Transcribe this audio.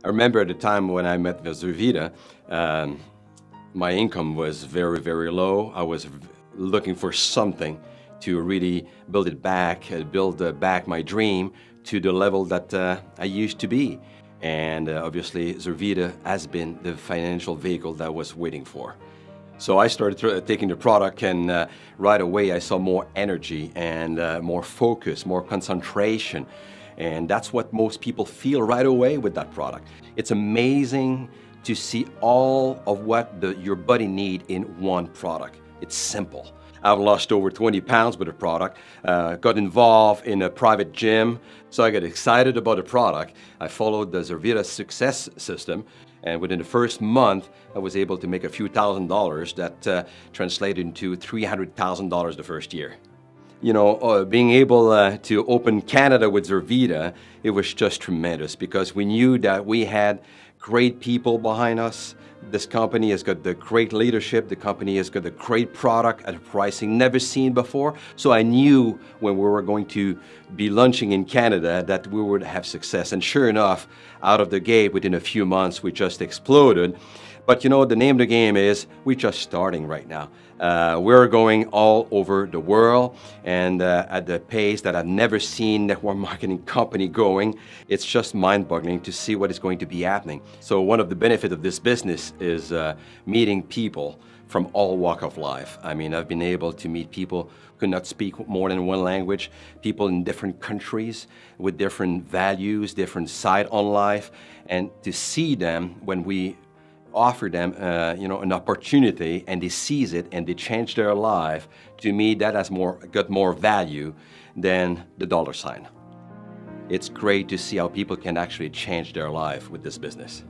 I remember at the time when I met with Zurvita, my income was very, very low. I was looking for something to really build it back, build back my dream to the level that I used to be. And obviously, Zurvita has been the financial vehicle that I was waiting for. So I started taking the product, and right away I saw more energy and more focus, more concentration. And that's what most people feel right away with that product. It's amazing to see all of what your body needs in one product. It's simple. I've lost over 20 pounds with the product, got involved in a private gym, so I got excited about the product. I followed the Zurvita success system, and within the first month, I was able to make a few $1,000s that translated into $300,000 the first year. You know, being able to open Canada with Zurvita, it was just tremendous because we knew that we had great people behind us. This company has got the great leadership. The company has got the great product at a pricing never seen before. So I knew when we were going to be launching in Canada that we would have success. And sure enough, out of the gate, within a few months, we just exploded. But you know, the name of the game is we're just starting right now. We're going all over the world, and at the pace that I've never seen network marketing company going. It's just mind-boggling to see what is going to be happening. So one of the benefits of this business is meeting people from all walks of life. I mean, I've been able to meet people who could not speak more than one language, people in different countries with different values, different side on life, and to see them when we offer them you know, an opportunity and they seize it and they change their life, to me that has got more value than the dollar sign. It's great to see how people can actually change their life with this business.